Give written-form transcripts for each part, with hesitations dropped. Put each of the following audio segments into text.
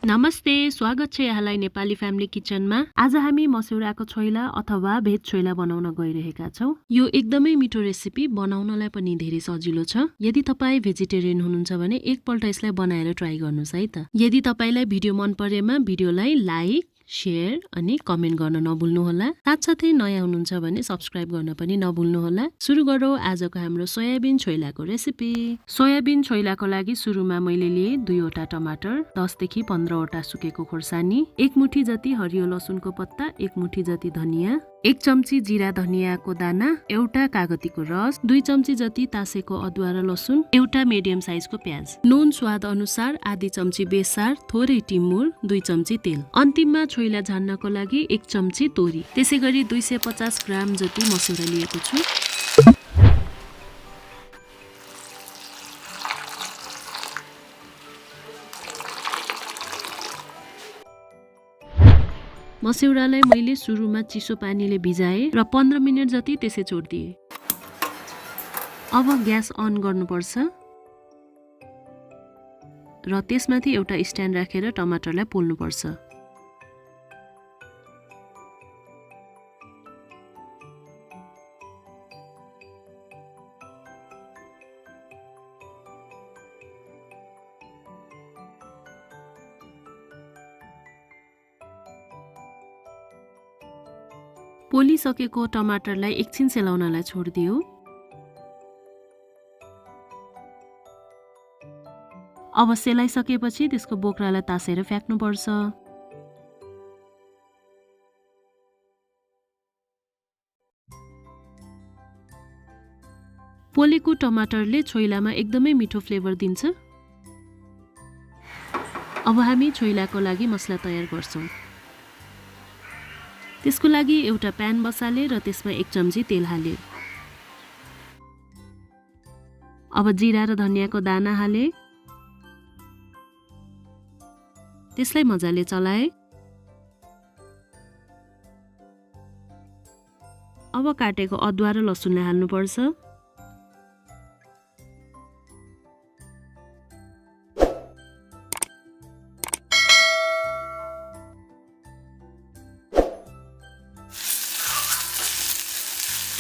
नमस्ते, स्वागत छ यहाँलाई नेपाली फ्यामिली किचनमा। आज हामी मस्यौराको छोइला अथवा भेज छोइला बनाउन गइरहेका छौं। यो एकदमै मिठो रेसिपी, बनाउनलाई पनि धेरै सजिलो छ। यदि तपाई भेजिटेरियन हुनुहुन्छ भने एकपल्ट यसलाई बनाएर ट्राई गर्नुस् है त। यदि तपाईलाई भिडियो मन परेमा भिडियोलाई लाइक, शेयर अनि कमेन्ट गर्न नभुल्नुहोला। साथसाथै नयाँ हुनुहुन्छ भने सब्स्क्राइब गर्न पनि नभुल्नुहोला। सुरु गरौँ आजको हाम्रो सोयाबिन छोइलाको रेसिपी। सोयाबिन छोइलाको लागि सुरुमा मैले लिए 2 वटा टमाटर, 10 देखि 15 वटा सुकेको खोर्सानी, 1 मुठी जति हरियो लसुनको पत्ता, 1 मुठी जति धनिया, 1 चम्ची जिरा धनियाको दाना, एउटा कागतीको रस, 2 चम्ची जति तासेको अदुवा र लसुन, एउटा मिडियम साइजको प्याज, नुन स्वाद अनुसार, आधी चम्ची बेसार, थोरै टिमुर, 2 चम्ची तेल। अन्तिममा छोइला झान्नको लागि 1 चम्ची तोरी। त्यसैगरी 250 ग्राम जति मस्यौरा लिएको छु। मस्यौरालाई मैले सुरुमा चिसो पानीले भिजाए र 15 मिनेट जति त्यसै छोड्दिए। अब ग्यास अन गर्नुपर्छ र त्यसमाथि एउटा स्ट्यान्ड राखेर टमाटरलाई पोल्नुपर्छ। पोलिसकेको टमाटरलाई एकछिन सेलाउनलाई छोडिदियो। अब सेलाइसकेपछि त्यसको बोक्रालाई तासेर फ्याक्नुपर्छ। पोलेको टमाटरले छोइलामा एकदमै मिठो फ्लेभर दिन्छ। अब हामी छोइलाको लागि मसला तयार गर्छौं। त्यसको लागि एउटा प्यान बसाले र त्यसमा 1 चम्ची तेल हाले। अब जिरा र धनियाको दाना हाले। त्यसलाई मजाले चलाए। अब काटेको अदुवा र लसुनलाई हाल्नुपर्छ।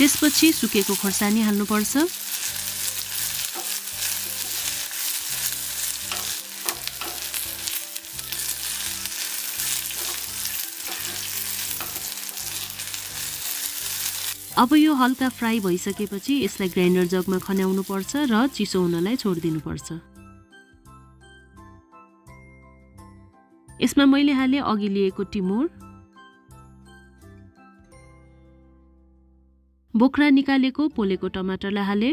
त्यसपछि सुकेको खोर्सानी हाल्नुपर्छ। अब यो हल्का फ्राई भइसकेपछि यसलाई ग्राइन्डर जगमा खन्याउनु पर्छ र चिसो हुनलाई छोडिदिनु पर्छ। यसमा मैले हाले अघि लिएको टिमुर, बोक्रा निकालेको पोलेको टमाटरलाई हाले।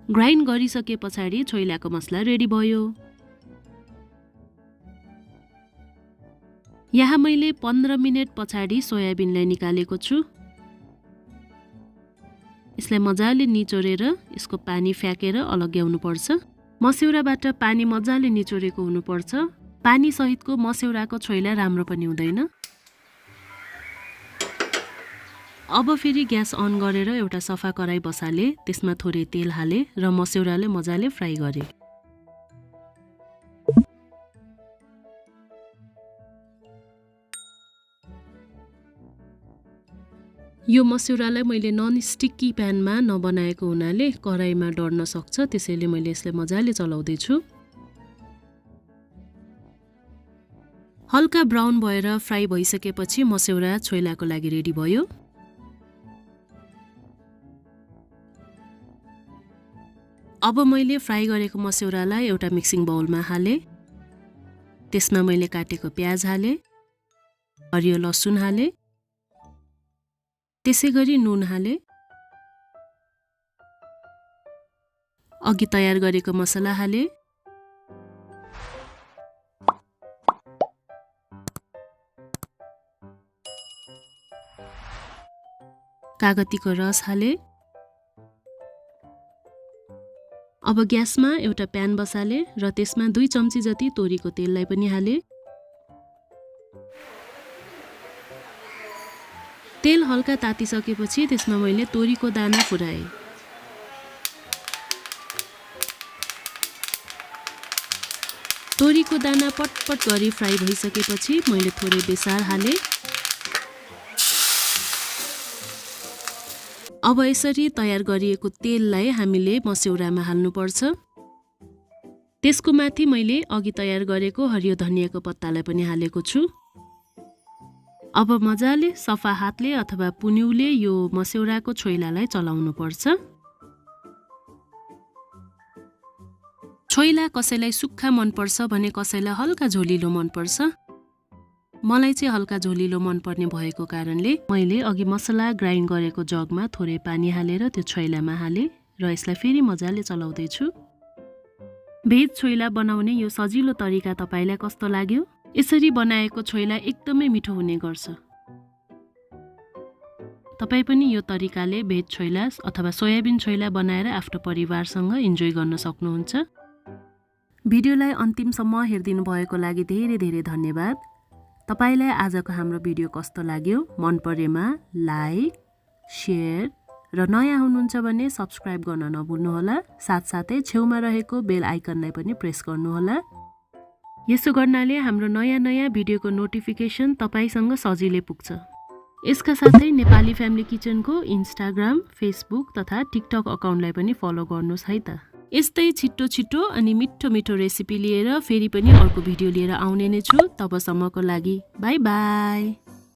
ग्राइन्ड गरिसके पछाडि छोइलाको मसला रेडी भयो। यहाँ मैले 15 मिनेट पछाडि सोयाबिनलाई निकालेको छु। यसलाई मजाले निचोरेर यसको पानी फ्याकेर अलग्याउनु पर्छ। मस्यौराबाट पानी मजाले निचोरेको हुनुपर्छ। पानी सहितको मस्यौराको छोइला राम्रो पनि हुँदैन। अब फेरि ग्यास अन गरेर एउटा सफा कराई बसाले, त्यसमा थोरै तेल हाले र मस्यौराले मजाले फ्राई गरे। यो मस्यौरालाई मैले नन स्टिकी प्यानमा नबनाएको हुनाले कराईमा डढ्न सक्छ, त्यसैले मैले यसलाई मजाले चलाउँदै छु। हल्का ब्राउन भएर फ्राई भइसकेपछि मस्यौरा छोइलाको लागि रेडी भयो। अब मैले फ्राई गरेको मस्यौरालाई एउटा मिक्सिङ बाउलमा हाले। त्यसमा मैले काटेको प्याज हाले, हरियो लसुन हाले, त्यसैगरी नुन हाले, अघि तयार गरेको मसला हाले, कागतीको रस हाले। अब ग्यासमा एउटा प्यान बसाले र त्यसमा 2 चम्ची जति तोरीको तेललाई पनि हाले। तेल हल्का तातिसकेपछि त्यसमा मैले तोरीको दाना फुराए। तोरीको दाना पटपट गरी फ्राई भइसकेपछि मैले थोरै बेसार हाले। अब यसरी तयार गरिएको तेललाई हामीले मस्यौरामा हाल्नुपर्छ। त्यसको माथि मैले अघि तयार गरेको हरियो धनियाको पत्तालाई पनि हालेको छु। अब मजाले सफा हातले अथवा पुन्युले यो मस्यौराको छोइलालाई चलाउनु पर्छ। छोइला कसैलाई सुक्खा मन पर्छ भने कसैलाई हल्का झोलिलो मन पर्छ। मलाई चाहिँ हल्का झोलिलो मन पर्ने भएको कारणले मैले अघि मसला ग्राइन्ड गरेको जगमा थोरै पानी हालेर त्यो छोइलामा हाले र यसलाई फेरि मजाले चलाउँदै छु। भेज छोइला बनाउने यो सजिलो तरिका तपाईलाई कस्तो लाग्यो? यसरी बनाएको छोइला एकदमै मिठो हुने गर्छ। तपाई पनि यो तरिकाले भेज छोइला अथवा सोयाबिन छोइला बनाएर आफ्नो परिवारसँग इन्जोय गर्न सक्नुहुन्छ। भिडियोलाई अन्तिमसम्म हेरिदिनु भएको लागि धेरै धेरै धन्यवाद। तपाईलाई आजको हाम्रो भिडियो कस्तो लाग्यो? मन परेमा लाइक, शेयर र नयाँ हुनुहुन्छ भने सब्स्क्राइब गर्न नभुल्नुहोला। साथसाथै छेउमा रहेको बेल आइकनलाई पनि प्रेस गर्नुहोला। यसो गर्नाले हाम्रो नयाँ भिडियोको नोटिफिकेसन तपाईसँग सजिलै पुग्छ। यसका साथै नेपाली फ्यामिली किचनको इन्स्टाग्राम, फेसबुक तथा टिकटक अकाउन्टलाई पनि फलो गर्नुहोस् है त। यस्तै छिटो अनि मिठो रेसिपी लिएर फेरि पनि अर्को भिडियो लिएर आउने नै छु। तबसम्मको लागि बाई बाई।